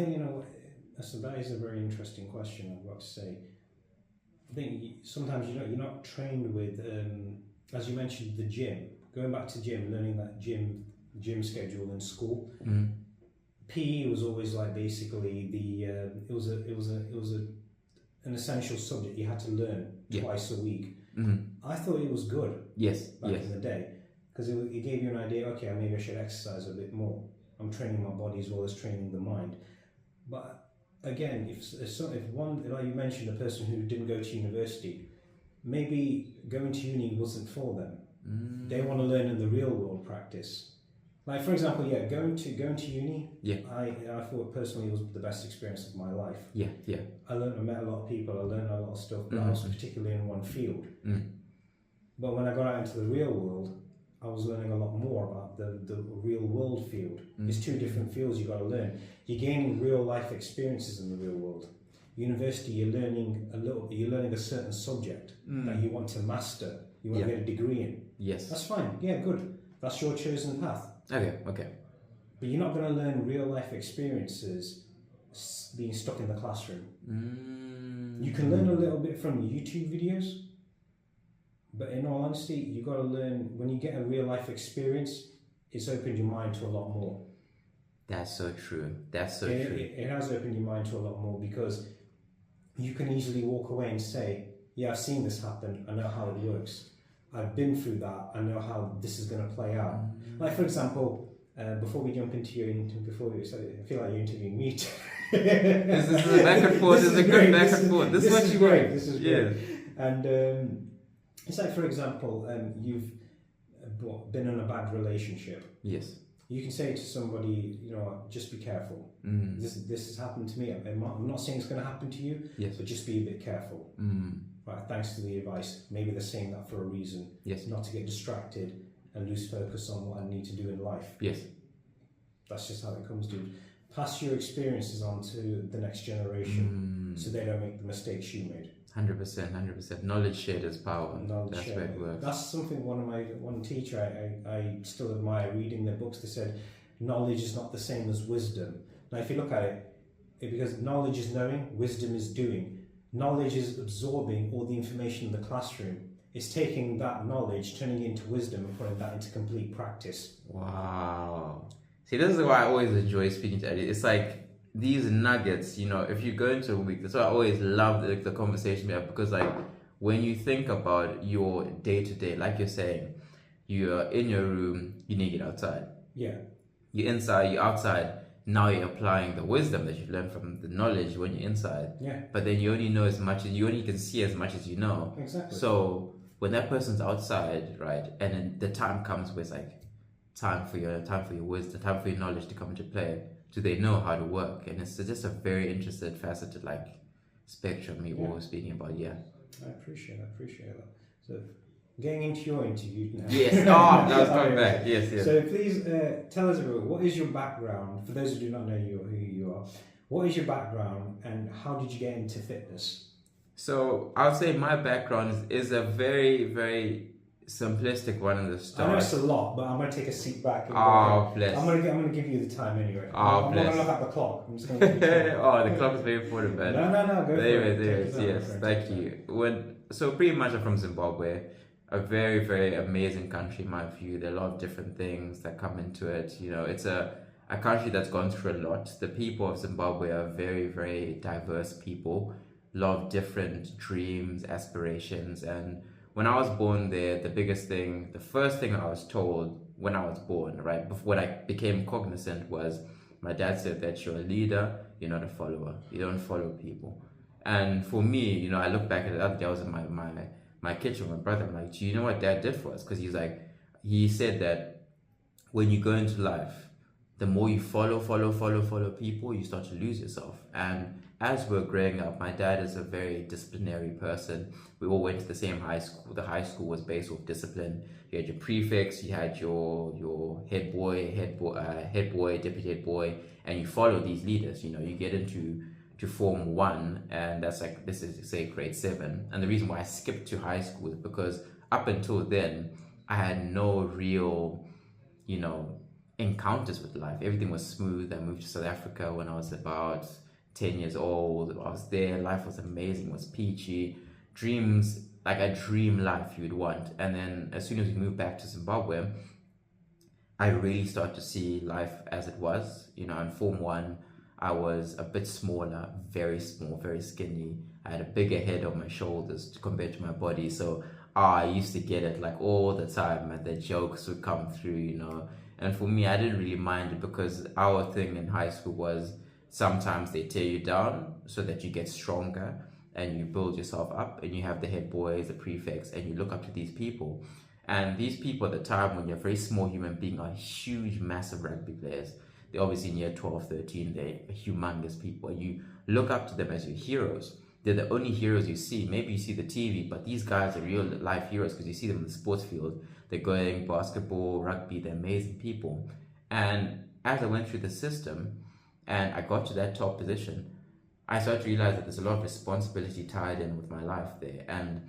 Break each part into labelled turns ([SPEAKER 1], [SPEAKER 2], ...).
[SPEAKER 1] think, that is a very interesting question, I've got to say. I think sometimes, you're not trained with, as you mentioned, the gym. Going back to gym, learning that gym schedule in school. PE was always like basically it was an essential subject you had to learn twice a week. I thought it was good. Back in the day, because it gave you an idea. Okay, maybe I should exercise a bit more. I'm training my body as well as training the mind. But again, if one, like you mentioned, a person who didn't go to university, maybe going to uni wasn't for them. They want to learn in the real world practice. Like, for example, going to uni, I thought personally it was the best experience of my life. I met a lot of people, I learned a lot of stuff, but I was particularly in one field. But when I got out into the real world, I was learning a lot more about the real world field. It's two different fields you got to learn. You're gaining real life experiences in the real world. University, you're learning a certain subject that you want to master. You want to get a degree in. That's fine. Yeah, good. That's your chosen path.
[SPEAKER 2] Okay.
[SPEAKER 1] But you're not going to learn real life experiences being stuck in the classroom. You can learn a little bit from YouTube videos, but in all honesty, you got to learn, when you get a real life experience, it's opened your mind to a lot more.
[SPEAKER 2] That's so true. True.
[SPEAKER 1] It has opened your mind to a lot more, because you can easily walk away and say, yeah, I've seen this happen, I know how it works. I've been through that, I know how this is going to play out. Like, for example, before we jump into I feel like you're interviewing me.
[SPEAKER 2] This is a back and forth. This is a good back and forth. This is what you
[SPEAKER 1] great. This is great. And it's like, for example, you've been in a bad relationship. You can say to somebody, just be careful. This has happened to me. I'm not saying it's going to happen to you, but just be a bit careful. Right, thanks to the advice. Maybe they're saying that for a reason. Not to get distracted and lose focus on what I need to do in life. That's just how it comes, dude. Pass your experiences on to the next generation so they don't make the mistakes you made.
[SPEAKER 2] 100%. Knowledge shared is power. That's where it works.
[SPEAKER 1] That's something one teacher I still admire, reading their books, they said, knowledge is not the same as wisdom. Now, if you look at it, because knowledge is knowing, wisdom is doing. Knowledge is absorbing all the information in the classroom. It's taking that knowledge, turning it into wisdom, and putting that into complete practice.
[SPEAKER 2] Wow. See, this is why I always enjoy speaking to Eddie. It's like these nuggets, if you go into a week, that's why I always love the conversation we have, because like when you think about your day-to-day, like you're saying, you're in your room, you need to get outside. You're inside, you're outside. Now you're applying the wisdom that you've learned from the knowledge when you're inside. But then you only know as much as you only can see as much as you know.
[SPEAKER 1] Exactly.
[SPEAKER 2] So when that person's outside, right, and then the time comes where it's like time for your wisdom, time for your knowledge to come into play, do they know how to work? And it's just a very interested, faceted spectrum you're always speaking about.
[SPEAKER 1] I appreciate that. So getting into your interview now.
[SPEAKER 2] That was coming back. Yes.
[SPEAKER 1] So please tell us about, what is your background? For those who do not know who you are, what is your background and how did you get into fitness?
[SPEAKER 2] So I would say my background is a very, very simplistic one in the start.
[SPEAKER 1] I know it's a lot, but I'm going to take a seat back. And
[SPEAKER 2] bless.
[SPEAKER 1] I'm going to give you the time anyway. I'm not going to look at the clock. I'm just going to give you the
[SPEAKER 2] time. The clock is very important, man.
[SPEAKER 1] No, go for it.
[SPEAKER 2] There it is. Yes, thank you. So pretty much I'm from Zimbabwe. A very, very amazing country in my view. There are a lot of different things that come into it. It's a country that's gone through a lot. The people of Zimbabwe are very, very diverse people. A lot of different dreams, aspirations. And when I was born there, the first thing I was told when I was born, right, before I became cognizant, was my dad said that you're a leader, you're not a follower. You don't follow people. And for me, I look back at it, the other day I was in my kitchen with my brother. I'm like, do you know what Dad did for us? Because he said that when you go into life, the more you follow people, you start to lose yourself. And as we're growing up, my dad is a very disciplinary person. We all went to the same high school. The high school was based off discipline. You had your prefects, you had your head boy, deputy head boy, and you follow these leaders. You get into Form 1, and that's this is say grade 7. And the reason why I skipped to high school is because up until then I had no real encounters with life. Everything was smooth. I moved to South Africa when I was about 10 years old. I was there. Life was amazing. It was peachy. Dreams, like a dream life you'd want. And then as soon as we moved back to Zimbabwe, I really started to see life as it was. You know, in Form 1, I was a bit smaller, very small, very skinny. I had a bigger head on my shoulders compared to my body. So I used to get it like all the time, and the jokes would come through, you know. And for me, I didn't really mind it because our thing in high school was sometimes they tear you down so that you get stronger and you build yourself up, and you have the head boys, the prefects, and you look up to these people. And these people at the time, when you're a very small human being, are huge, massive rugby players. They're obviously in year 12, 13, they're humongous people. And you look up to them as your heroes. They're the only heroes you see. Maybe you see the TV, but these guys are real life heroes because you see them in the sports field. They're going basketball, rugby, they're amazing people. And as I went through the system and I got to that top position, I started to realize that there's a lot of responsibility tied in with my life there. And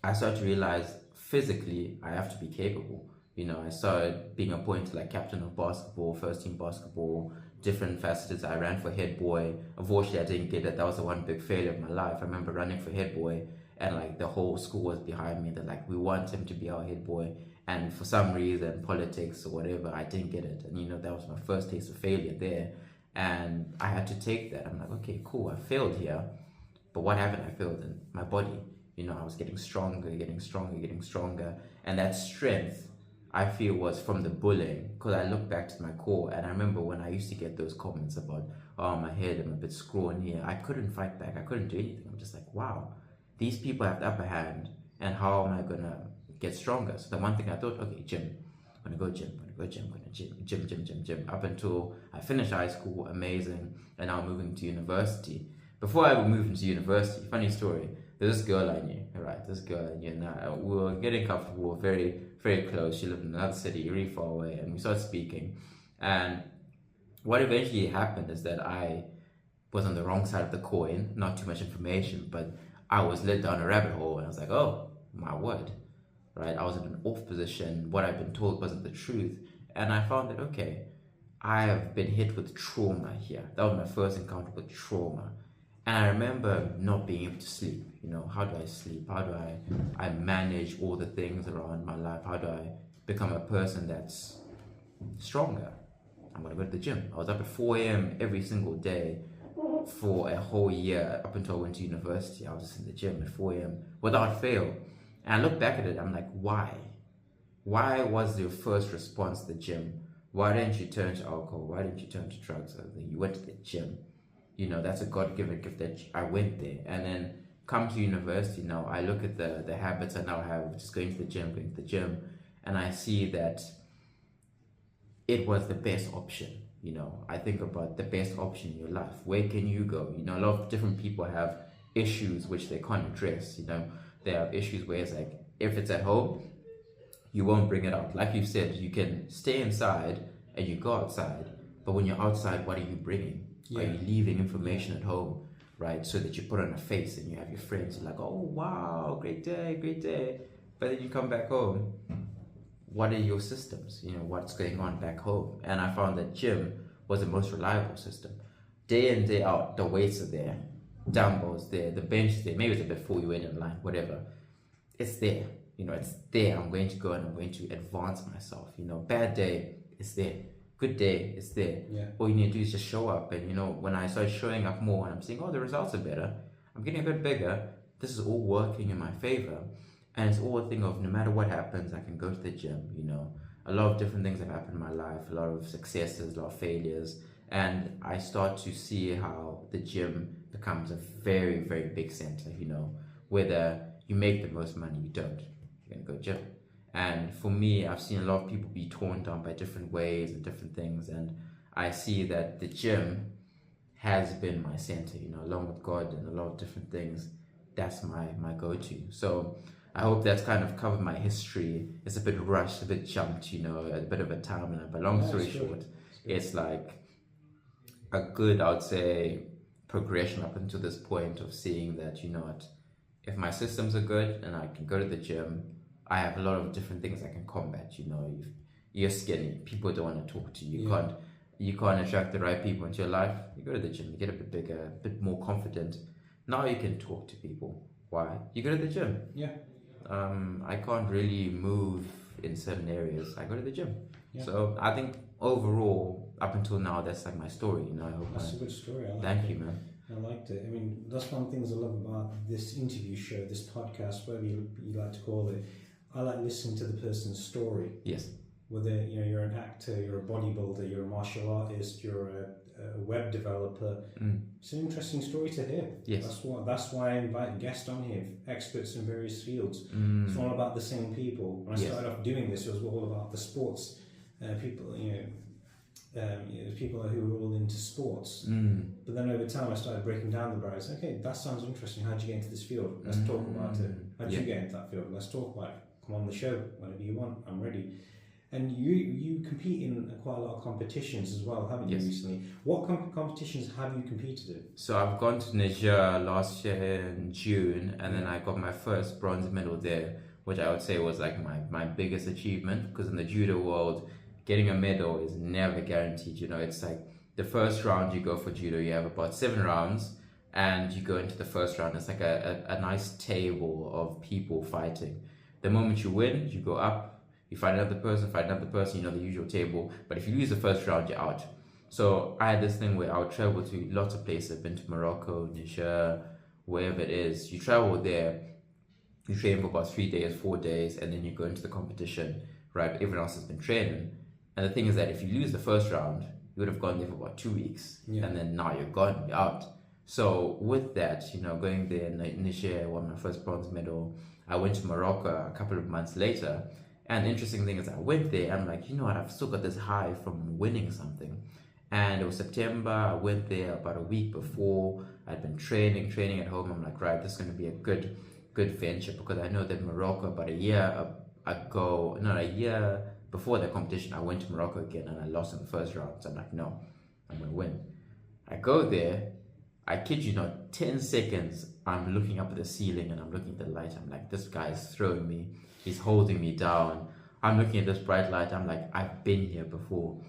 [SPEAKER 2] I started to realize physically I have to be capable. You know, I started being appointed like captain of basketball, first team basketball, different facets. I ran for head boy. Unfortunately, I didn't get it. That was the one big failure of my life. I remember running for head boy, and like the whole school was behind me. They're like, we want him to be our head boy. And for some reason, politics or whatever, I didn't get it. And you know, that was my first taste of failure there. And I had to take that. I'm like, okay, cool, I failed here. But what happened? I failed in my body. You know, I was getting stronger, getting stronger, getting stronger. And that strength, I feel, was from the bullying, because I look back to my core and I remember when I used to get those comments about, oh, my head, I'm a bit scrawny. I couldn't fight back. I couldn't do anything. I'm just like, wow, these people have the upper hand, and how am I going to get stronger? So the one thing I thought, okay, gym. I'm going to go gym. I'm going to go gym. I'm going to gym. Up until I finished high school, amazing, and now moving to university. Before I moved into university, funny story, there's this girl I knew, right? This girl I knew, and we were getting comfortable, very, very close. She lived in another city, really far away, and we started speaking. And what eventually happened is that I was on the wrong side of the coin, not too much information, but I was led down a rabbit hole, and I was like, oh, my word, right? I was in an off position. What I've been told wasn't the truth. And I found that, okay, I have been hit with trauma here. That was my first encounter with trauma. And I remember not being able to sleep. You know, how do I sleep? How do I manage all the things around my life? How do I become a person that's stronger? I'm going to go to the gym. I was up at 4 a.m. every single day for a whole year up until I went to university. I was just in the gym at 4 a.m. without fail. And I look back at it, I'm like, why? Why was your first response the gym? Why didn't you turn to alcohol? Why didn't you turn to drugs? You went to the gym. You know, that's a God-given gift that I went there. And then come to university now, I look at the habits I now have, just going to the gym, and I see that it was the best option. You know, I think about the best option in your life. Where can you go? You know, a lot of different people have issues which they can't address. You know, there are issues where it's like, if it's at home, you won't bring it out. Like you said, you can stay inside and you go outside, but when you're outside, what are you bringing? Yeah. Are you leaving information at home, right? So that you put on a face and you have your friends, you're like, oh, wow, great day, great day. But then you come back home, what are your systems? You know, what's going on back home? And I found that gym was the most reliable system. Day in, day out, the weights are there, dumbbells there, the bench is there. Maybe it's a bit before you wait in line, whatever. It's there. You know, it's there. I'm going to go and I'm going to advance myself. You know, bad day, it's there. Good day, it's there. Yeah. All you need to do is just show up. And you know, when I start showing up more and I'm seeing, oh, the results are better, I'm getting a bit bigger, this is all working in my favor. And it's all a thing of, no matter what happens, I can go to the gym. You know, a lot of different things have happened in my life, a lot of successes, a lot of failures. And I start to see how the gym becomes a very, very big center. You know, whether you make the most money, you don't, you're going to go gym. And for me, I've seen a lot of people be torn down by different ways and different things. And I see that the gym has been my center, you know, along with God and a lot of different things. That's my go-to. So I hope that's kind of covered my history. It's a bit rushed, a bit jumped, you know, a bit of a timeline. But long story short, it's like a good, I would say, progression up until this point of seeing that, you know what, if my systems are good and I can go to the gym, I have a lot of different things I can combat. You know, you're skinny. People don't want to talk to you.
[SPEAKER 1] Yeah.
[SPEAKER 2] You can't attract the right people into your life. You go to the gym, you get a bit bigger, a bit more confident. Now you can talk to people. Why? You go to the gym.
[SPEAKER 1] Yeah.
[SPEAKER 2] I can't really move in certain areas. I go to the gym.
[SPEAKER 1] Yeah.
[SPEAKER 2] So I think overall, up until now, that's like my story. You know, I hope
[SPEAKER 1] That's a good story. I liked
[SPEAKER 2] thank
[SPEAKER 1] it.
[SPEAKER 2] you, man.
[SPEAKER 1] I liked it. I mean, that's one of the things I love about this interview show, this podcast, whatever you like to call it. I like listening to the person's story.
[SPEAKER 2] Yes.
[SPEAKER 1] Whether you're an actor, you're a bodybuilder, you're a martial artist, you're a web developer. It's an interesting story to hear.
[SPEAKER 2] Yes.
[SPEAKER 1] That's why I invite guests on here, experts in various fields. It's all about the same people. When I started off doing this, it was all about the sports people. People who were all into sports. But then over time, I started breaking down the barriers. Okay, that sounds interesting. How'd you get into this field? Let's talk about it. How'd you get into that field? Let's talk about it. Come on the show whenever you want. I'm ready. And you compete in quite a lot of competitions as well, haven't you, recently? What competitions have you competed in?
[SPEAKER 2] So I've gone to Niger last year in June, and then I got my first bronze medal there, which I would say was like my biggest achievement, because in the judo world, getting a medal is never guaranteed. You know, it's like the first round you go for judo, you have about 7 rounds, and you go into the first round. It's like a nice table of people fighting. The moment you win, you go up. You find another person, you know, the usual table. But if you lose the first round, you're out. So I had this thing where I would travel to lots of places. I've been to Morocco, Niger, wherever it is. You travel there, you train for about 3 days, 4 days, and then you go into the competition, right? Everyone else has been training. And the thing is that if you lose the first round, you would have gone there for about 2 weeks.
[SPEAKER 1] Yeah.
[SPEAKER 2] And then now you're gone, you're out. So with that, you know, going there in Niger, I won my first bronze medal. I went to Morocco a couple of months later. And the interesting thing is I went there, I'm like, you know what, I've still got this high from winning something. And it was September, I went there about a week before. I'd been training at home. I'm like, right, this is going to be a good venture, because I know that Morocco about a year before the competition, I went to Morocco again and I lost in the first round. So I'm like, no, I'm going to win. I go there, I kid you not, 10 seconds, I'm looking up at the ceiling and I'm looking at the light. I'm like, this guy's throwing me. He's holding me down. I'm looking at this bright light. I'm like, I've been here before.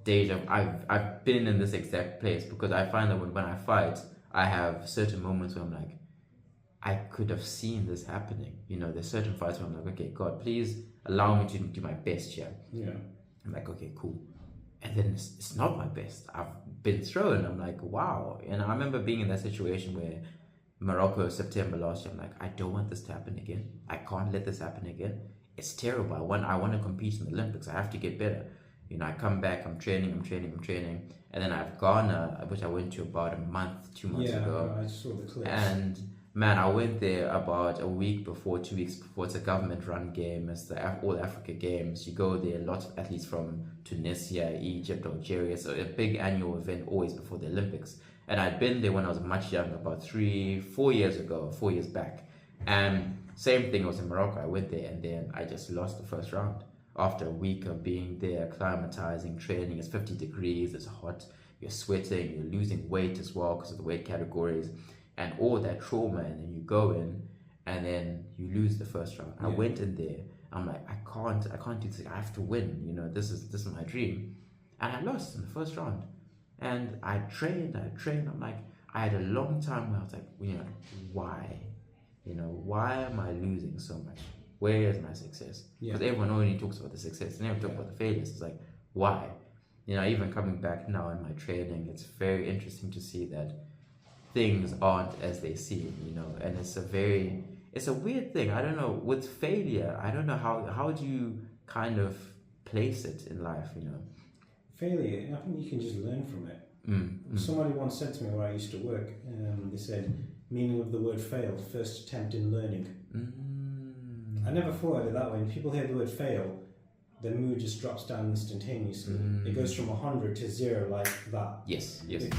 [SPEAKER 2] I've been in this exact place, because I find that when I fight, I have certain moments where I'm like, I could have seen this happening. You know, there's certain fights where I'm like, okay, God, please allow me to do my best here.
[SPEAKER 1] Yeah.
[SPEAKER 2] I'm like, okay, cool. And then it's not my best. I've been thrown. I'm like, wow. And I remember being in that situation where Morocco, September last year, I'm like, I don't want this to happen again. I can't let this happen again. It's terrible. I want to compete in the Olympics. I have to get better. You know, I come back, I'm training. And then I have Ghana, which I went to about a month, 2 months ago.
[SPEAKER 1] Yeah, I saw the clips.
[SPEAKER 2] And man, I went there about a week before, 2 weeks before. It's a government-run game. It's the All Africa Games. You go there, lots of athletes from Tunisia, Egypt, Algeria. So a big annual event always before the Olympics. And I'd been there when I was much younger, about 4 years back. And same thing was in Morocco. I went there and then I just lost the first round. After a week of being there, acclimatizing, training, it's 50 degrees, it's hot, you're sweating, you're losing weight as well because of the weight categories, and all that trauma, and then you go in and then you lose the first round. I went in there, I'm like, I can't do this, I have to win, you know, this is my dream. And I lost in the first round. And I trained, I'm like, I had a long time where I was like, you know, why? You know, why am I losing so much? Where is my success? Because everyone only talks about the success, they never talk about the failures. It's like, why? You know, even coming back now in my training, it's very interesting to see that things aren't as they seem, you know, and it's a weird thing. I don't know, with failure, I don't know how do you kind of place it in life, you know?
[SPEAKER 1] Failure, I think you can just learn from it. Somebody once said to me where I used to work, they said, meaning of the word fail, first attempt in learning. I never thought of it that way. When people hear the word fail, their mood just drops down instantaneously. It goes from 100 to 0 like that.
[SPEAKER 2] Yes.
[SPEAKER 1] If you